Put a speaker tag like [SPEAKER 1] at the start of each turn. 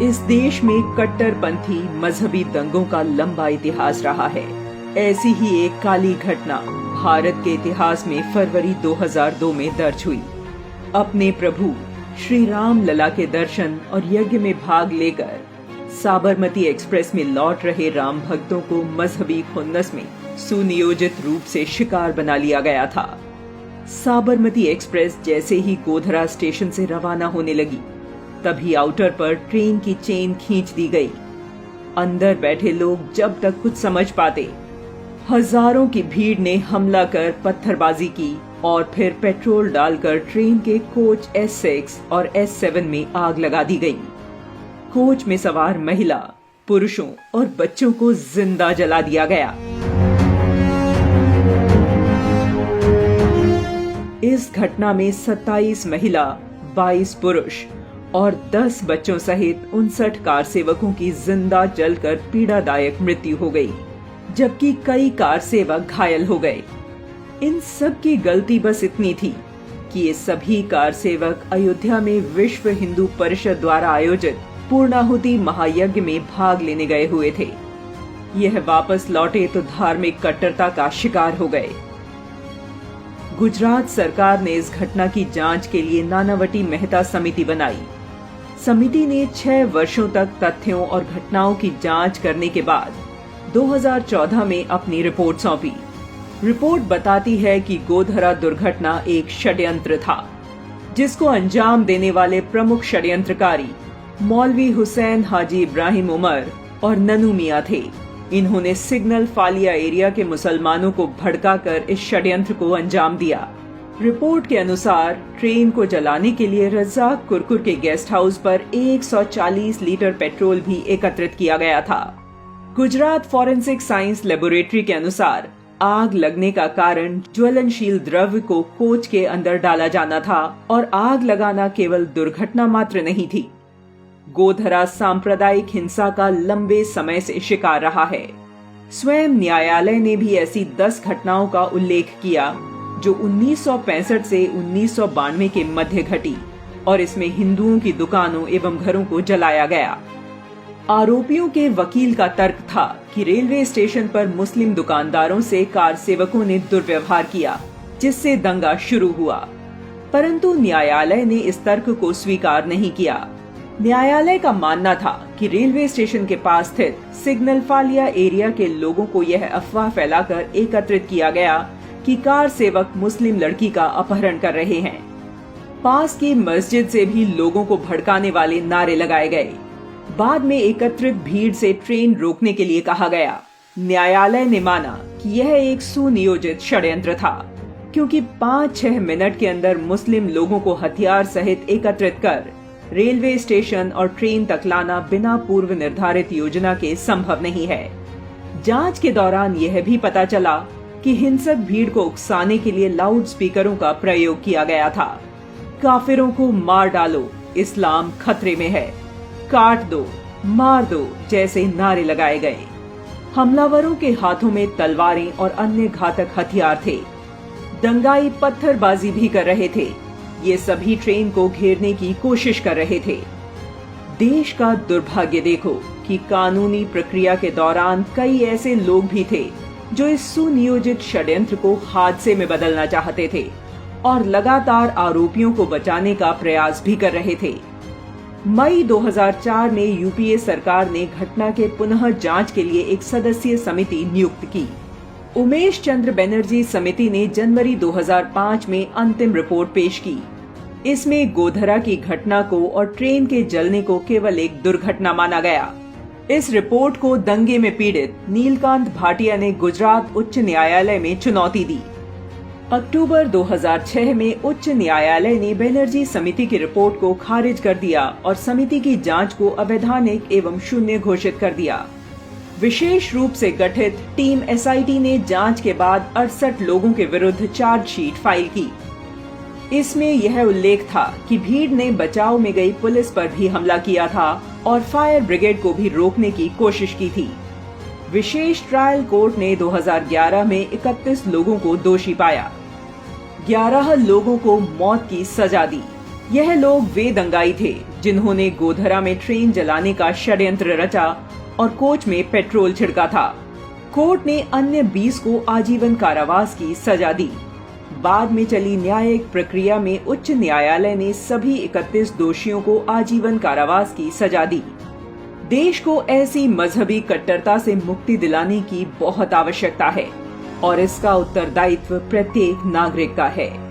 [SPEAKER 1] इस देश में कट्टरपंथी मजहबी दंगों का लंबा इतिहास रहा है। ऐसी ही एक काली घटना भारत के इतिहास में फरवरी 2002 में दर्ज हुई। अपने प्रभु श्री राम लला के दर्शन और यज्ञ में भाग लेकर साबरमती एक्सप्रेस में लौट रहे राम भक्तों को मजहबी खुन्नस में सुनियोजित रूप से शिकार बना लिया गया था। साबरमती एक्सप्रेस जैसे ही गोधरा स्टेशन से रवाना होने लगी, तभी आउटर पर ट्रेन की चेन खींच दी गई। अंदर बैठे लोग जब तक कुछ समझ पाते, हजारों की भीड़ ने हमला कर पत्थरबाजी की और फिर पेट्रोल डालकर ट्रेन के कोच S6 और S7 में आग लगा दी गई। कोच में सवार महिला, पुरुषों और बच्चों को जिंदा जला दिया गया। इस घटना में 27 महिला, 22 पुरुष और 10 बच्चों सहित 59 कार सेवकों की जिंदा जलकर पीड़ादायक मृत्यु हो गई, जबकि कई कार सेवक घायल हो गए। इन सब की गलती बस इतनी थी कि ये सभी कार सेवक अयोध्या में विश्व हिंदू परिषद द्वारा आयोजित पूर्णाहुति महायज्ञ में भाग लेने गए हुए थे। यह वापस लौटे तो धार्मिक कट्टरता का शिकार हो गए। गुजरात सरकार ने इस घटना की जांच के लिए नानावटी मेहता समिति बनाई। समिति ने 6 वर्षों तक तथ्यों और घटनाओं की जांच करने के बाद 2014 में अपनी रिपोर्ट सौंपी। रिपोर्ट बताती है कि गोधरा दुर्घटना एक षड्यंत्र था, जिसको अंजाम देने वाले प्रमुख षड्यंत्रकारी मौलवी हुसैन हाजी इब्राहिम उमर और ननू मियां थे। इन्होंने सिग्नल फालिया एरिया के मुसलमानों को भड़काकर इस षड्यंत्र को अंजाम दिया। रिपोर्ट के अनुसार ट्रेन को जलाने के लिए रज़ाक कुरकुर के गेस्ट हाउस पर 140 लीटर पेट्रोल भी एकत्रित किया गया था। गुजरात फॉरेंसिक साइंस लेबोरेटरी के अनुसार आग लगने का कारण ज्वलनशील द्रव्य को कोच के अंदर डाला जाना था और आग लगाना केवल दुर्घटना मात्र नहीं थी। गोधरा सांप्रदायिक हिंसा का लंबे समय से शिकार रहा है। स्वयं न्यायालय ने भी ऐसी 10 घटनाओं का उल्लेख किया जो 1965 से 1992 के मध्य घटी और इसमें हिंदुओं की दुकानों एवं घरों को जलाया गया। आरोपियों के वकील का तर्क था कि रेलवे स्टेशन पर मुस्लिम दुकानदारों से कार सेवकों ने दुर्व्यवहार किया, जिससे दंगा शुरू हुआ। परंतु न्यायालय ने इस तर्क को स्वीकार नहीं किया। न्यायालय का मानना था कि रेलवे स्टेशन के पास स्थित सिग्नल फालिया एरिया के लोगों को यह अफवाह फैलाकर एकत्रित किया गया कि कार सेवक मुस्लिम लड़की का अपहरण कर रहे हैं। पास की मस्जिद से भी लोगों को भड़काने वाले नारे लगाए गए। बाद में एकत्रित भीड़ से ट्रेन रोकने के लिए कहा गया। न्यायालय ने माना कि यह एक सुनियोजित षड्यंत्र था, क्योंकि 5-6 मिनट के अंदर मुस्लिम लोगों को हथियार सहित एकत्रित कर रेलवे स्टेशन और ट्रेन तक लाना बिना पूर्व निर्धारित योजना के संभव नहीं है। जांच के दौरान यह भी पता चला कि हिंसक भीड़ को उकसाने के लिए लाउड स्पीकरों का प्रयोग किया गया था। काफिरों को मार डालो, इस्लाम खतरे में है, काट दो, मार दो जैसे नारे लगाए गए। हमलावरों के हाथों में तलवारें और अन्य घातक हथियार थे। दंगाई पत्थरबाजी भी कर रहे थे। ये सभी ट्रेन को घेरने की कोशिश कर रहे थे। देश का दुर्भाग्य देखो कि कानूनी प्रक्रिया के दौरान कई ऐसे लोग भी थे जो इस सुनियोजित षड्यंत्र को हादसे में बदलना चाहते थे और लगातार आरोपियों को बचाने का प्रयास भी कर रहे थे। मई 2004 में यूपीए सरकार ने घटना के पुनः जांच के लिए एक सदस्यीय समिति नियुक्त की। उमेश चंद्र बनर्जी समिति ने जनवरी 2005 में अंतिम रिपोर्ट पेश की। इसमें गोधरा की घटना को और ट्रेन के जलने को केवल एक दुर्घटना माना गया। इस रिपोर्ट को दंगे में पीड़ित नीलकांत भाटिया ने गुजरात उच्च न्यायालय में चुनौती दी। अक्टूबर 2006 में उच्च न्यायालय ने बनर्जी समिति की रिपोर्ट को खारिज कर दिया और समिति की जांच को अवैधानिक एवं शून्य घोषित कर दिया। विशेष रूप से गठित टीम एसआईटी ने जांच के बाद 68 लोगों के विरुद्ध चार्जशीट फाइल की। इसमें यह उल्लेख था कि भीड़ ने बचाव में गई पुलिस पर भी हमला किया था और फायर ब्रिगेड को भी रोकने की कोशिश की थी। विशेष ट्रायल कोर्ट ने 2011 में 31 लोगों को दोषी पाया। 11 लोगों को मौत की सजा दी। यह लोग वे दंगाई थे जिन्होंने गोधरा में ट्रेन जलाने का षड्यंत्र रचा और कोच में पेट्रोल छिड़का था। कोर्ट ने अन्य 20 को आजीवन कारावास की सजा दी। बाद में चली न्यायिक प्रक्रिया में उच्च न्यायालय ने सभी 31 दोषियों को आजीवन कारावास की सजा दी। देश को ऐसी मजहबी कट्टरता से मुक्ति दिलाने की बहुत आवश्यकता है और इसका उत्तरदायित्व प्रत्येक नागरिक का है।